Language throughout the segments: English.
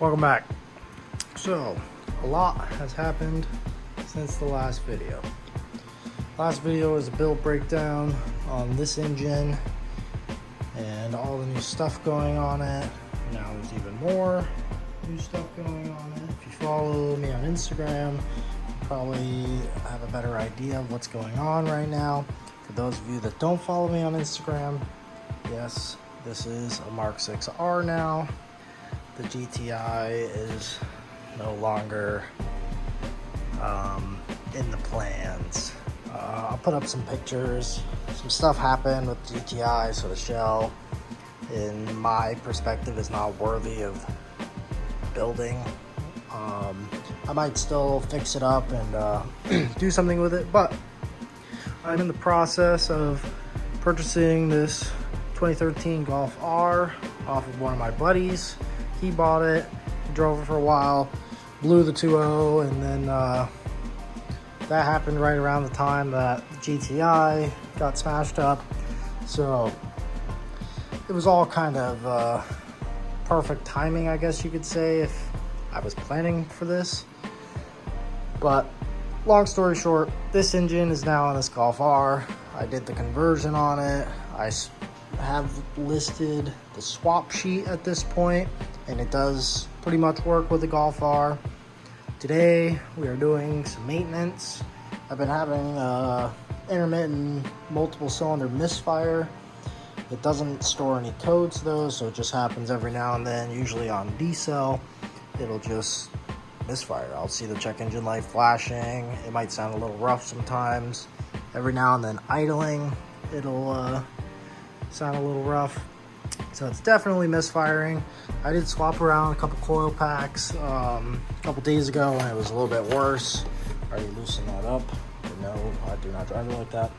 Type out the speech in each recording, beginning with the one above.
Welcome back. So, a lot has happened since the last video. Last video was a build breakdown on this engine and all the new stuff going on it. Now there's even more new stuff going on it. If you follow me on Instagram, you probably have a better idea of what's going on right now. For those of you that don't follow me on Instagram, yes, this is a Mark 6R now. The GTI is no longer in the plans. I'll put up some pictures. Some stuff happened with GTI, so the shell, in my perspective, is not worthy of building. I might still fix it up and do something with it, but I'm in the process of purchasing this 2013 Golf R off of one of my buddies. He bought it, drove it for a while, blew the 2.0, and then that happened right around the time that GTI got smashed up. So it was all kind of perfect timing, I guess you could say, if I was planning for this. But long story short, this engine is now on this Golf R. I did the conversion on it. I have listed the swap sheet at this point, and it does pretty much work with the Golf R. Today we are doing some maintenance. I've been having intermittent multiple cylinder misfire. It doesn't store any codes though, so it just happens every now and then. Usually on D-cell, it'll just misfire. I'll see the check engine light flashing. It might sound a little rough sometimes. Every now and then idling, it'll sound a little rough. So it's definitely misfiring. I did swap around a couple coil packs a couple days ago when it was a little bit worse. Already loosened that up. But no, I do not drive it like that.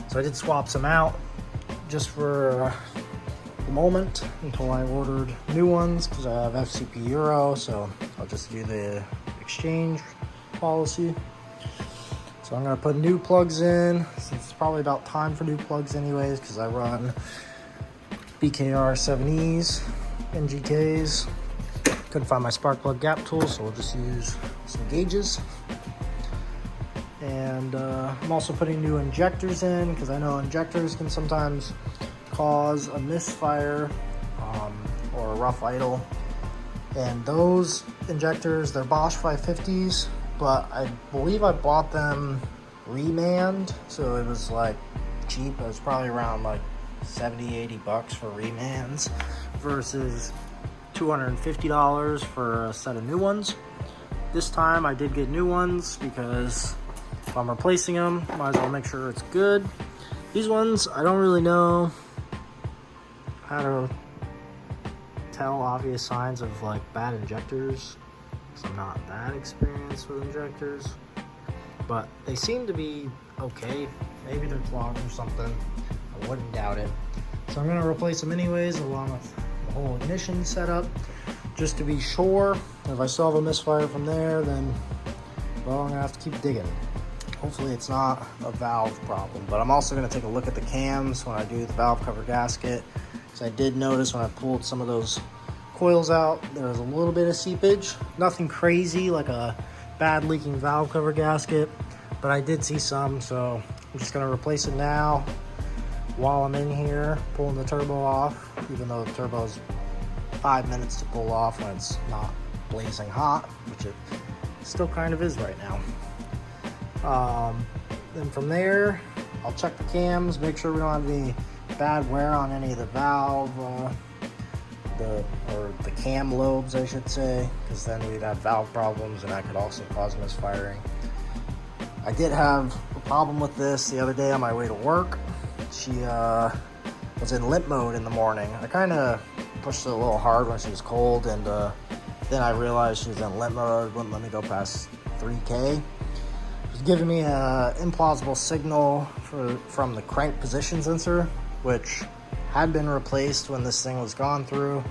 So I did swap some out just for the moment until I ordered new ones, because I have FCP Euro, so I'll just do the exchange policy. So I'm going to put new plugs in, since it's probably about time for new plugs anyways, because I run BKR 7Es, NGKs. Couldn't find my spark plug gap tool, so we'll just use some gauges. And I'm also putting new injectors in, because I know injectors can sometimes cause a misfire or a rough idle. And those injectors, they're Bosch 550s. But I believe I bought them remanned, so it was like cheap. It was probably around like 70-80 bucks for remands versus $250 for a set of new ones. This time I did get new ones because if I'm replacing them, might as well make sure it's good. These ones, I don't really know how to tell obvious signs of like bad injectors, because I'm not that experienced with injectors, but they seem to be okay. Maybe they're clogged or something. I wouldn't doubt it. So I'm going to replace them anyways, along with the whole ignition setup, just to be sure. If I still have a misfire from there, then, well, I'm going to have to keep digging. Hopefully it's not a valve problem, but I'm also going to take a look at the cams when I do the valve cover gasket, because I did notice when I pulled some of those coils out, there was a little bit of seepage. Nothing crazy like a bad leaking valve cover gasket, but I did see some, so I'm just going to replace it now while I'm in here pulling the turbo off, even though the turbo's 5 minutes to pull off when it's not blazing hot, which it still kind of is right now. Then from there, I'll check the cams, make sure we don't have any bad wear on any of the valve, the cam lobes, I should say, because then we'd have valve problems and that could also cause misfiring. I did have a problem with this the other day on my way to work. She was in limp mode in the morning. I kind of pushed it a little hard when she was cold, and then I realized she was in limp mode, wouldn't let me go past 3K. It was giving me an implausible signal from the crank position sensor, which had been replaced when this thing was gone through.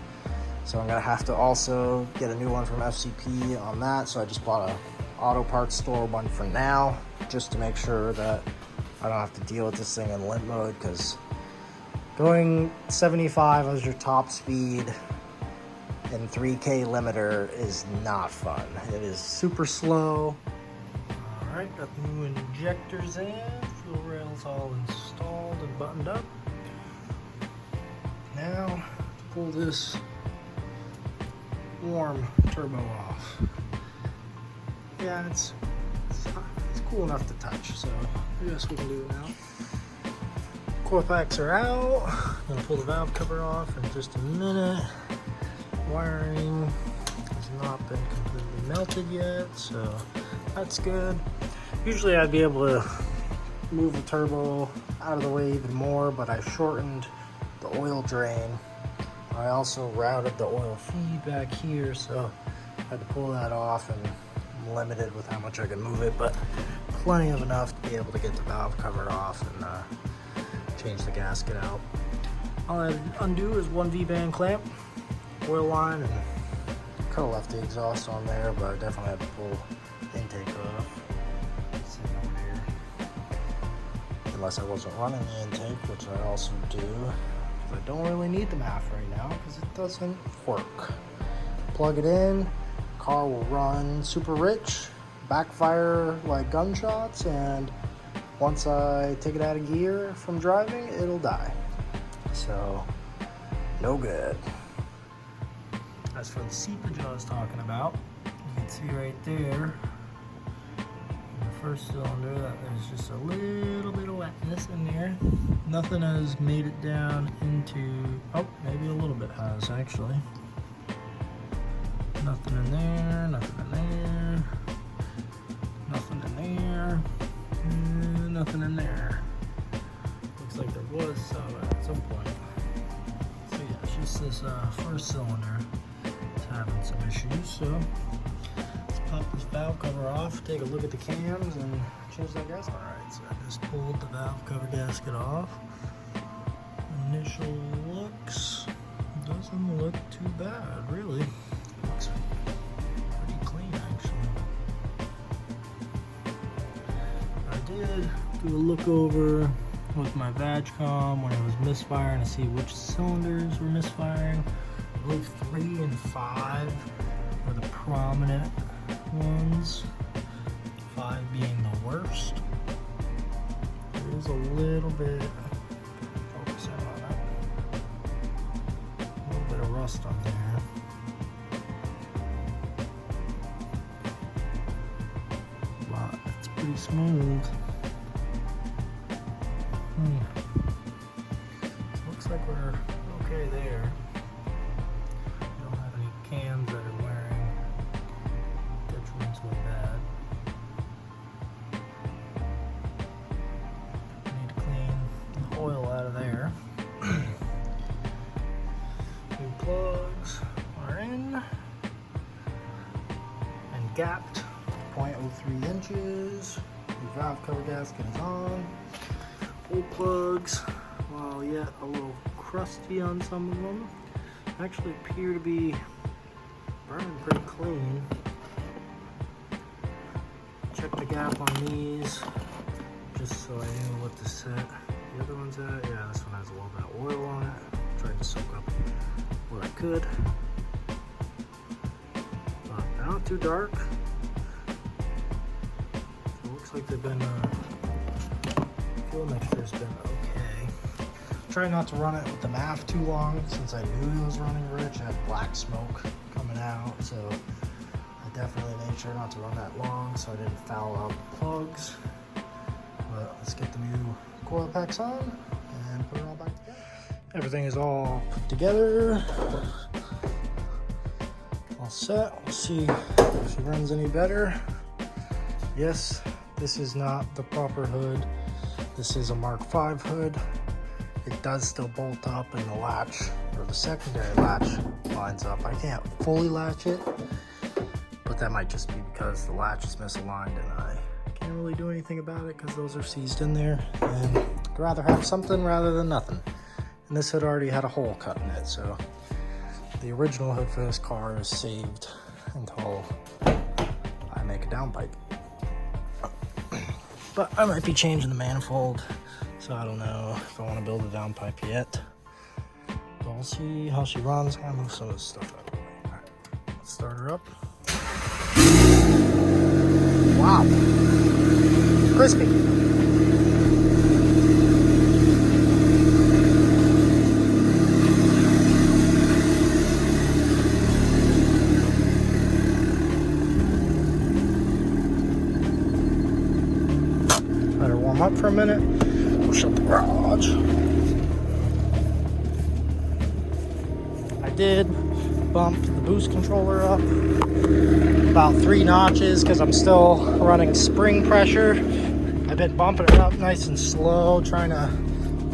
So I'm gonna have to also get a new one from FCP on that. So I just bought a auto parts store one for now, just to make sure that I don't have to deal with this thing in limp mode, because going 75 as your top speed and 3K limiter is not fun. It is super slow. All right, got the new injectors in, fuel rails all installed and buttoned up. Now to pull this warm turbo off. Yeah, it's cool enough to touch, so I guess we can do it now. Coil packs are out. I'm gonna pull the valve cover off in just a minute. Wiring has not been completely melted yet, so that's good. Usually I'd be able to move the turbo out of the way even more, but I shortened the oil drain. I also routed the oil feed back here, so I had to pull that off, and I'm limited with how much I can move it, but plenty of enough to be able to get the valve cover off and change the gasket out. All I undo is one V-band clamp, oil line, and could have left the exhaust on there, but I definitely had to pull the intake off. It's sitting over here. Unless I wasn't running the intake, which I also do. I don't really need the MAF right now because it doesn't work. Plug it in, car will run super rich, backfire like gunshots, and once I take it out of gear from driving, it'll die. So, no good. As for the seepage I was talking about, you can see right there, in the first cylinder, that there's just a little bit of wetness in there. Nothing has made it down into, oh, maybe a little bit has actually. Nothing in there, nothing in there, nothing in there, and nothing in there. Looks like there was some at some point. So yeah, it's just this first cylinder is having some issues. So let's pop this valve cover off, take a look at the cams, and change that gasket. Alright, so I just pulled the valve cover gasket off. Initial looks doesn't look too bad, really. Looks pretty clean, actually. I did do a look over with my VAGCOM when it was misfiring to see which cylinders were misfiring. I believe 3 and 5 were the prominent ones, 5 being the worst. There is a little bit, focus in on that, a little bit of rust on there. But it's pretty smooth. Looks like we're okay there. Don't have any cams that are wearing detrimentally bad. Need to clean the oil out of there. New plugs are in and gapped 0.03 inches. The valve cover gasket is on. Old plugs, while yet a little crusty on some of them, actually appear to be burning pretty clean. Check the gap on these, just so I knew what to set the other ones at. Yeah, this one has a little bit of oil on it. Tried to soak up what I could. But they're not too dark. It looks like they've been fuel mixture's been okay. Try not to run it with the MAF too long since I knew it was running rich. I had black smoke coming out, so I definitely made sure not to run that long so I didn't foul out the plugs. But let's get the new coil packs on and put it all back together. Everything is all put together, all set. We'll see if she runs any better. Yes, this is not the proper hood. This is a Mark V hood. It does still bolt up and the latch, or the secondary latch, lines up. I can't fully latch it, but that might just be because the latch is misaligned and I can't really do anything about it because those are seized in there. And I'd rather have something rather than nothing. And this hood already had a hole cut in it, so the original hood for this car is saved until I make a downpipe. But I might be changing the manifold, so I don't know if I want to build a downpipe yet. But we'll see how she runs. I'm gonna move some of this stuff out of the way. Let's start her up. Wow. Crispy. Let her warm up for a minute. We'll shut the garage. I did bump the boost controller up about 3 notches because I'm still running spring pressure. I've been bumping it up nice and slow, trying to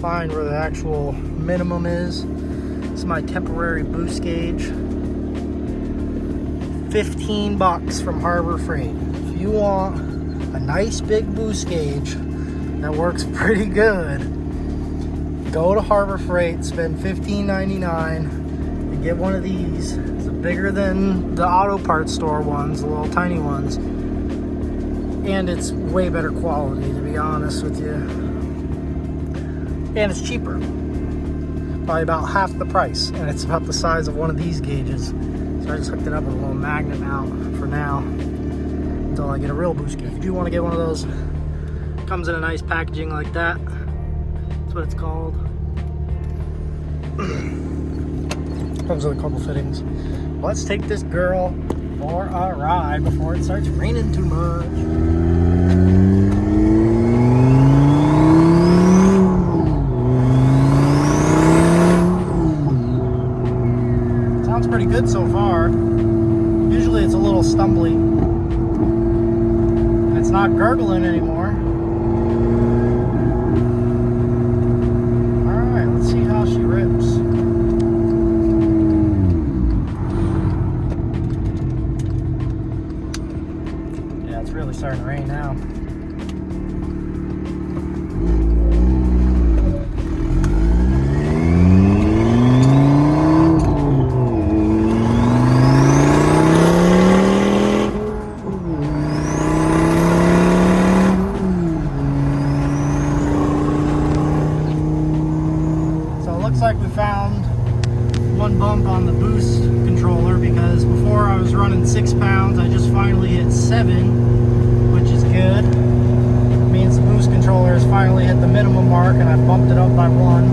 find where the actual minimum is. This is my temporary boost gauge. $15 from Harbor Freight. If you want a nice big boost gauge that works pretty good, go to Harbor Freight, spend $15.99 and get one of these. It's bigger than the auto parts store ones, the little tiny ones, and it's way better quality, to be honest with you, and it's cheaper, probably about half the price, and it's about the size of one of these gauges. So I just hooked it up with a little magnet mount for now until I get a real boost gauge. If you want to get one of those, it comes in a nice packaging like that. That's what it's called. Comes with a couple fittings. Let's take this girl for a ride before it starts raining too much. Sounds pretty good so far. Usually it's a little stumbly. And it's not gurgling anymore. Alright, let's see how she rips. It's really starting to rain now. So it looks like we found one bump on the boost controller, because before I was running 6 pounds, I just finally hit 7, which is good. It means the boost controller has finally hit the minimum mark, and I bumped it up by 1.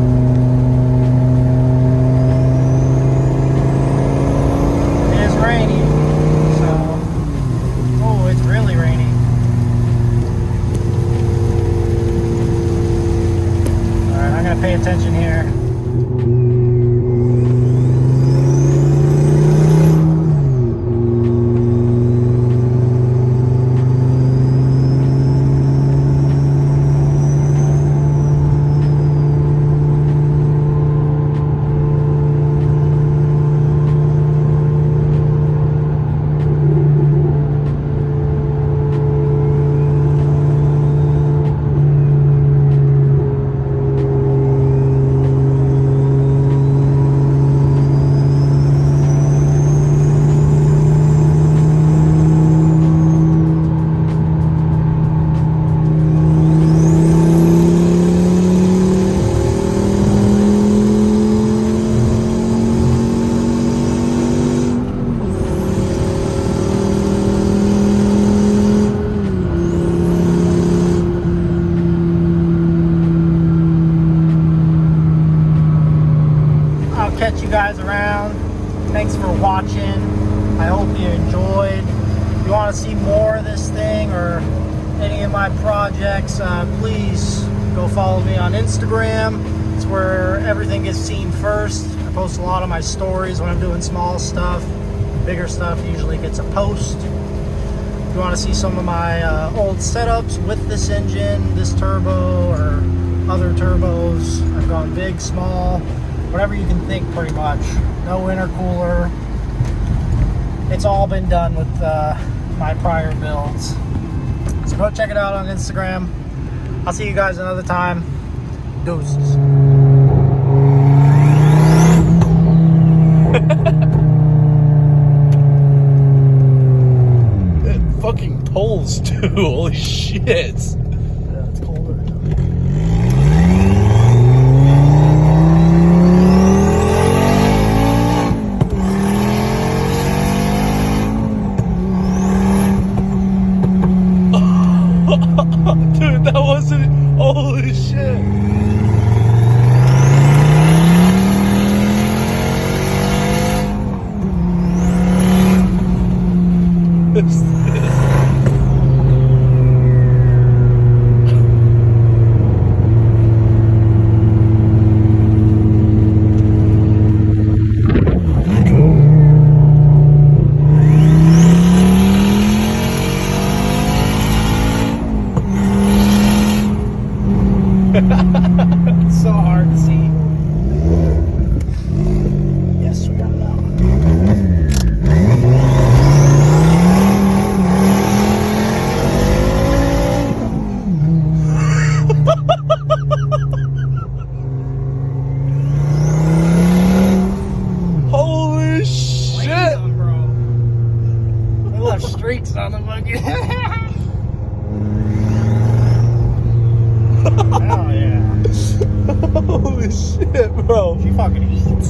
It is rainy, so, oh, it's really rainy. All right, I'm gonna pay attention here. Catch you guys around. Thanks for watching. I hope you enjoyed. If you want to see more of this thing or any of my projects, please go follow me on Instagram. It's where everything gets seen first. I post a lot of my stories when I'm doing small stuff. Bigger stuff usually gets a post. If you want to see some of my old setups with this engine, this turbo, or other turbos, I've gone big, small, whatever you can think, pretty much. No intercooler. It's all been done with my prior builds. So go check it out on Instagram. I'll see you guys another time. Deuces. It fucking tolls too. Holy shit. It's so hard to see. Yes, we got that one. Holy shit! Damn, bro. They left streaks on the fucking. Hell yeah. Holy shit, bro. She fucking eats.